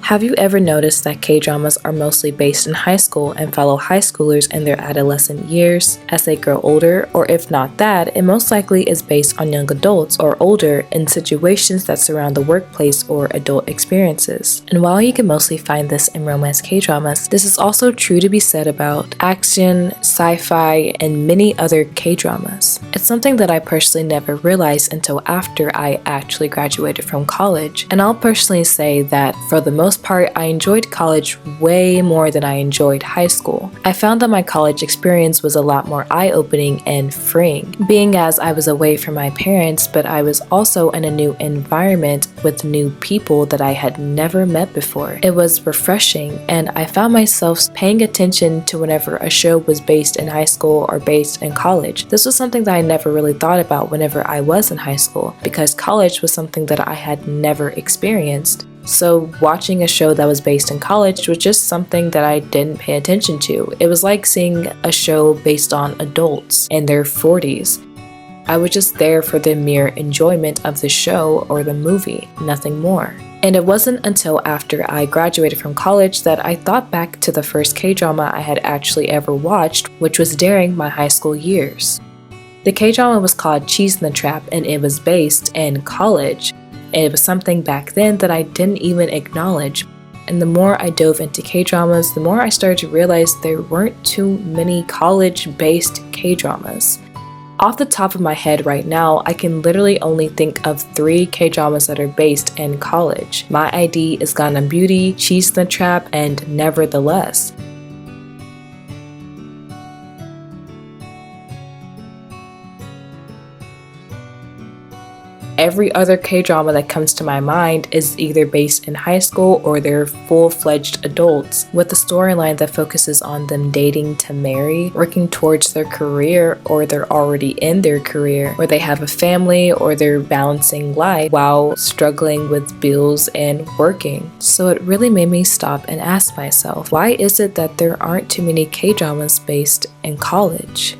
Have you ever noticed that K-dramas are mostly based in high school and follow high schoolers in their adolescent years as they grow older? Or if not that, it most likely is based on young adults or older in situations that surround the workplace or adult experiences. And while you can mostly find this in romance K-dramas, this is also true to be said about action, sci-fi, and many other K-dramas. It's something that I personally never realized until after I actually graduated from college. And I'll personally say that for the most part, I enjoyed college way more than I enjoyed high school. I found that my college experience was a lot more eye-opening and freeing, being as I was away from my parents, but I was also in a new environment with new people that I had never met before. It was refreshing, and I found myself paying attention to whenever a show was based in high school or based in college. This was something that I never really thought about whenever I was in high school, because college was something that I had never experienced. So watching a show that was based in college was just something that I didn't pay attention to. It was like seeing a show based on adults in their 40s. I was just there for the mere enjoyment of the show or the movie, nothing more. And it wasn't until after I graduated from college that I thought back to the first K-drama I had actually ever watched, which was during my high school years. The K-drama was called Cheese in the Trap, and it was based in college. And it was something back then that I didn't even acknowledge. And the more I dove into K-dramas, the more I started to realize there weren't too many college-based K-dramas. Off the top of my head right now, I can literally only think of 3 K-dramas that are based in college. My ID is Gangnam Beauty, Cheese in the Trap, and Nevertheless. Every other K-drama that comes to my mind is either based in high school or they're full-fledged adults, with a storyline that focuses on them dating to marry, working towards their career, or they're already in their career, or they have a family, or they're balancing life while struggling with bills and working. So it really made me stop and ask myself, why is it that there aren't too many K-dramas based in college?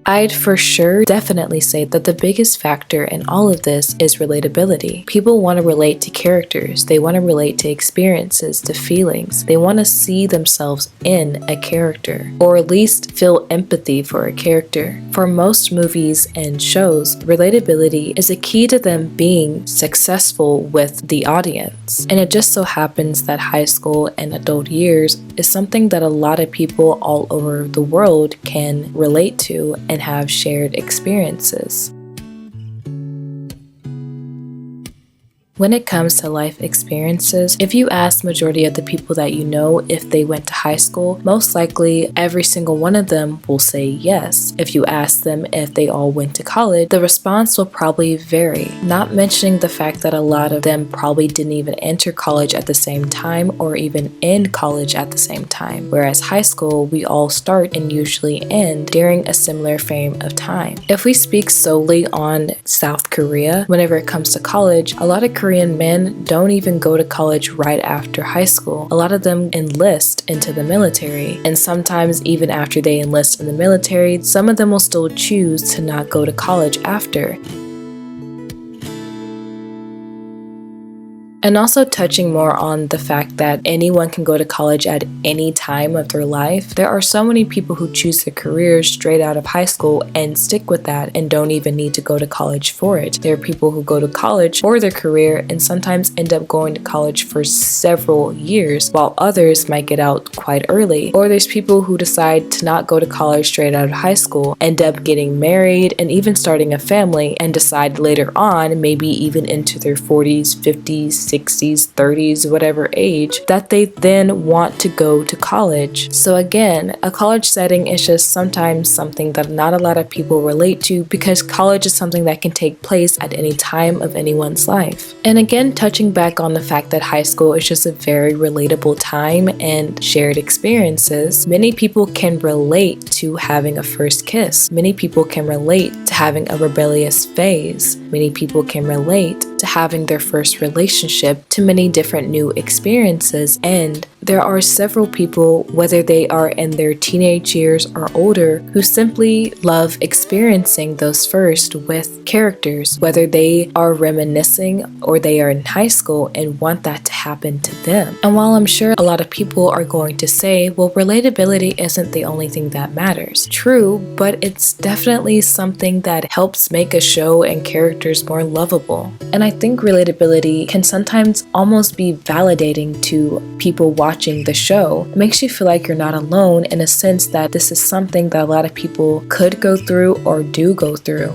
I'd for sure definitely say that the biggest factor in all of this is relatability. People want to relate to characters, they want to relate to experiences, to feelings. They want to see themselves in a character, or at least feel empathy for a character. For most movies and shows, relatability is a key to them being successful with the audience. And it just so happens that high school and adult years is something that a lot of people all over the world can relate to and have shared experiences. When it comes to life experiences, if you ask the majority of the people that you know if they went to high school, most likely every single one of them will say yes. If you ask them if they all went to college, the response will probably vary. Not mentioning the fact that a lot of them probably didn't even enter college at the same time or even end college at the same time. Whereas high school, we all start and usually end during a similar frame of time. If we speak solely on South Korea, whenever it comes to college, a lot of Korean men don't even go to college right after high school. A lot of them enlist into the military, and sometimes even after they enlist in the military, some of them will still choose to not go to college after. And also touching more on the fact that anyone can go to college at any time of their life. There are so many people who choose their careers straight out of high school and stick with that and don't even need to go to college for it. There are people who go to college for their career and sometimes end up going to college for several years, while others might get out quite early. Or there's people who decide to not go to college straight out of high school, end up getting married and even starting a family, and decide later on, maybe even into their 40s, 50s, 60s, 30s, whatever age, that they then want to go to college. So again, a college setting is just sometimes something that not a lot of people relate to, because college is something that can take place at any time of anyone's life. And again, touching back on the fact that high school is just a very relatable time and shared experiences, many people can relate to having a first kiss. Many people can relate to having a rebellious phase. Many people can relate to having their first relationship, to many different new experiences, and there are several people, whether they are in their teenage years or older, who simply love experiencing those first with characters, whether they are reminiscing or they are in high school and want that to happen to them. And while I'm sure a lot of people are going to say, well, relatability isn't the only thing that matters. True, but it's definitely something that helps make a show and characters more lovable. And I think relatability can sometimes almost be validating to people watching the show. It makes you feel like you're not alone in a sense that this is something that a lot of people could go through or do go through.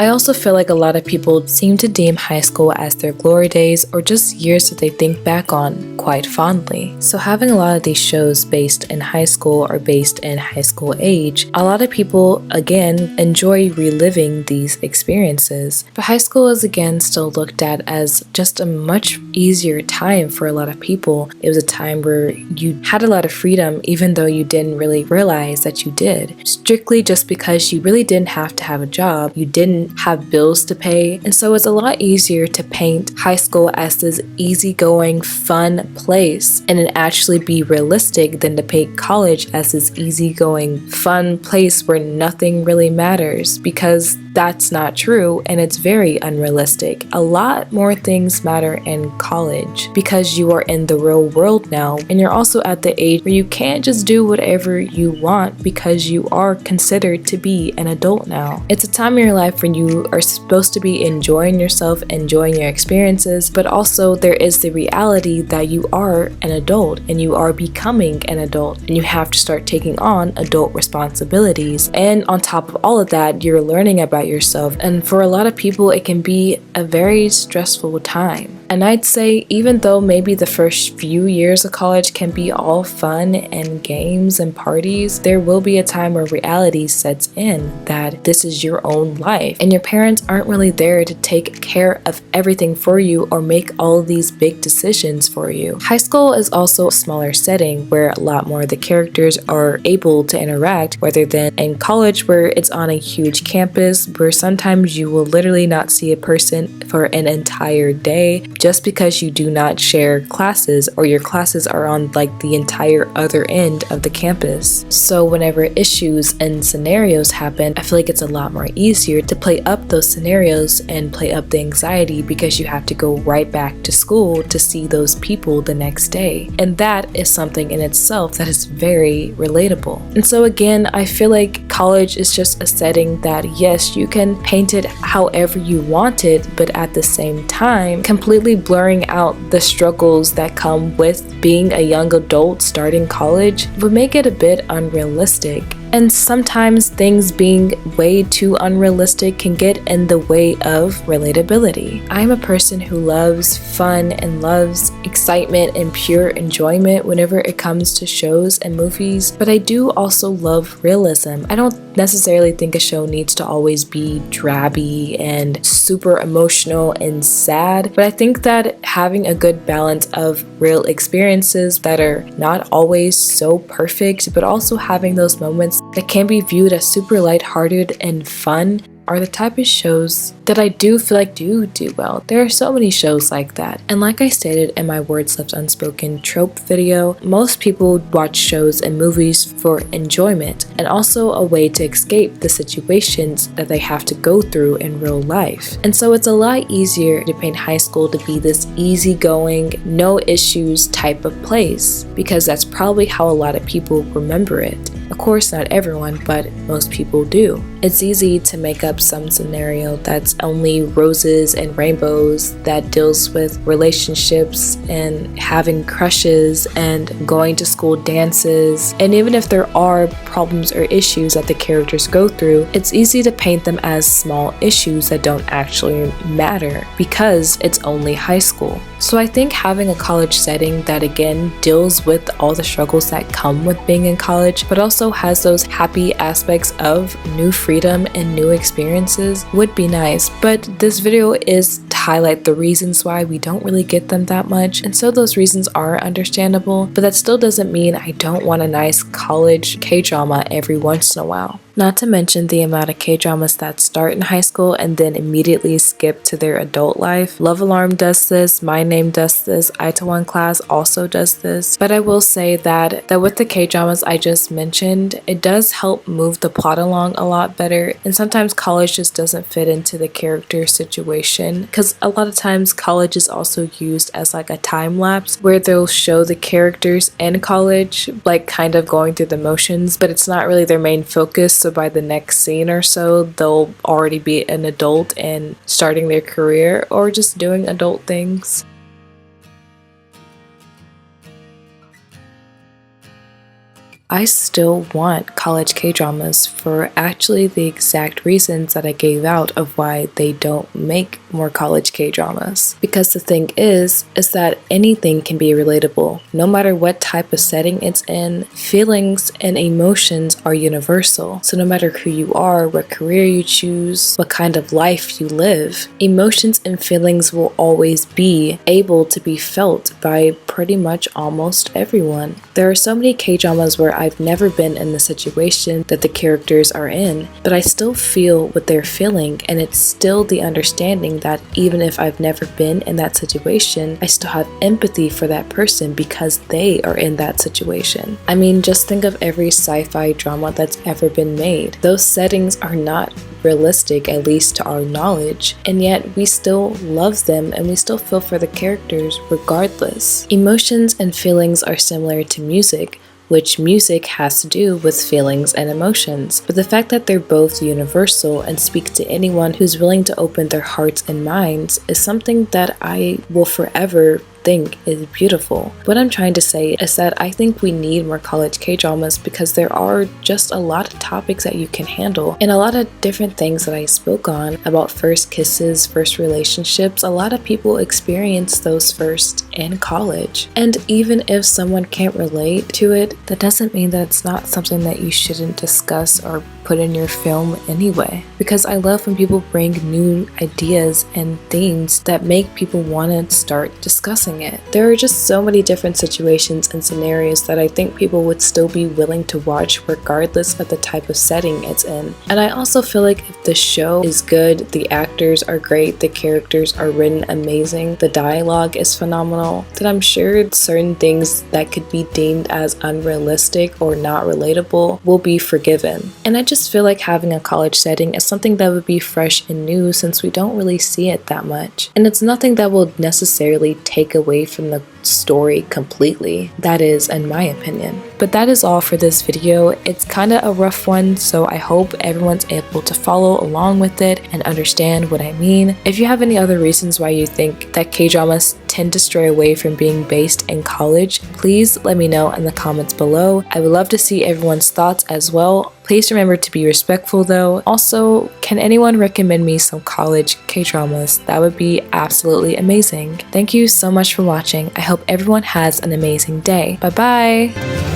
I also feel like a lot of people seem to deem high school as their glory days or just years that they think back on quite fondly. So having a lot of these shows based in high school or based in high school age, a lot of people again enjoy reliving these experiences. But high school is again still looked at as just a much easier time for a lot of people. It was a time where you had a lot of freedom even though you didn't really realize that you did. Strictly just because you really didn't have to have a job, you didn't have bills to pay, and so it's a lot easier to paint high school as this easygoing, fun place and it actually be realistic than to paint college as this easygoing, fun place where nothing really matters, because that's not true and it's very unrealistic. A lot more things matter in college because you are in the real world now and you're also at the age where you can't just do whatever you want because you are considered to be an adult now. It's a time in your life when you are supposed to be enjoying yourself, enjoying your experiences, but also there is the reality that you are an adult and you are becoming an adult and you have to start taking on adult responsibilities. And on top of all of that, you're learning about yourself, and for a lot of people it can be a very stressful time. And I'd say even though maybe the first few years of college can be all fun and games and parties, there will be a time where reality sets in that this is your own life and your parents aren't really there to take care of everything for you or make all of these big decisions for you. High school is also a smaller setting where a lot more of the characters are able to interact, rather than in college where it's on a huge campus where sometimes you will literally not see a person for an entire day just because you do not share classes or your classes are on like the entire other end of the campus. So whenever issues and scenarios happen, I feel like it's a lot more easier to play up those scenarios and play up the anxiety because you have to go right back to school to see those people the next day. And that is something in itself that is very relatable. And so again, I feel like college is just a setting that yes, you can paint it however you want it, but at the same time, completely blurring out the struggles that come with being a young adult starting college would make it a bit unrealistic. And sometimes things being way too unrealistic can get in the way of relatability. I'm a person who loves fun and loves excitement and pure enjoyment whenever it comes to shows and movies, but I do also love realism. I don't necessarily think a show needs to always be drabby and super emotional and sad, but I think that having a good balance of real experiences that are not always so perfect, but also having those moments that can be viewed as super lighthearted and fun are the type of shows that I do feel like do well. There are so many shows like that. And like I stated in my Words Left Unspoken trope video, most people watch shows and movies for enjoyment and also a way to escape the situations that they have to go through in real life. And so it's a lot easier to paint high school to be this easygoing, no issues type of place, because that's probably how a lot of people remember it. Of course, not everyone, but most people do. It's easy to make up some scenario that's only roses and rainbows, that deals with relationships and having crushes and going to school dances. And even if there are problems or issues that the characters go through, it's easy to paint them as small issues that don't actually matter because it's only high school. So I think having a college setting that again deals with all the struggles that come with being in college, but also has those happy aspects of new freedom and new experiences would be nice. But this video is to highlight the reasons why we don't really get them that much, and so those reasons are understandable, but that still doesn't mean I don't want a nice college K-drama every once in a while. Not to mention the amount of K-dramas that start in high school and then immediately skip to their adult life. Love Alarm does this, My Name does this, Itaewon Class also does this. But I will say that with the K-dramas I just mentioned, it does help move the plot along a lot better, and sometimes college just doesn't fit into the character situation, because a lot of times college is also used as like a time lapse where they'll show the characters in college like kind of going through the motions, but it's not really their main focus. So by the next scene or so, they'll already be an adult and starting their career or just doing adult things. I still want college K-dramas for actually the exact reasons that I gave out of why they don't make more college K-dramas. Because the thing is that anything can be relatable. No matter what type of setting it's in, feelings and emotions are universal. So no matter who you are, what career you choose, what kind of life you live, emotions and feelings will always be able to be felt by pretty much almost everyone. There are so many K-dramas where I've never been in the situation that the characters are in, but I still feel what they're feeling, and it's still the understanding that even if I've never been in that situation, I still have empathy for that person because they are in that situation. I mean, just think of every sci-fi drama that's ever been made. Those settings are not realistic, at least to our knowledge, and yet we still love them and we still feel for the characters regardless. Emotions and feelings are similar to music, which music has to do with feelings and emotions. But the fact that they're both universal and speak to anyone who's willing to open their hearts and minds is something that I will forever think is beautiful. What I'm trying to say is that I think we need more college K-dramas because there are just a lot of topics that you can handle and a lot of different things that I spoke on about first kisses, first relationships. A lot of people experience those first in college. And even if someone can't relate to it, that doesn't mean that it's not something that you shouldn't discuss or put in your film anyway. Because I love when people bring new ideas and themes that make people want to start discussing it. There are just so many different situations and scenarios that I think people would still be willing to watch regardless of the type of setting it's in. And I also feel like if the show is good, the actors are great, the characters are written amazing, the dialogue is phenomenal, then I'm sure certain things that could be deemed as unrealistic or not relatable will be forgiven. And I just feel like having a college setting is something that would be fresh and new since we don't really see it that much. And it's nothing that will necessarily take away from the story completely. That is, in my opinion. But that is all for this video. It's kind of a rough one, so I hope everyone's able to follow along with it and understand what I mean. If you have any other reasons why you think that K-dramas tend to stray away from being based in college, please let me know in the comments below. I would love to see everyone's thoughts as well. Please remember to be respectful though. Also, can anyone recommend me some college K-dramas? That would be absolutely amazing. Thank you so much for watching. I hope everyone has an amazing day. Bye bye!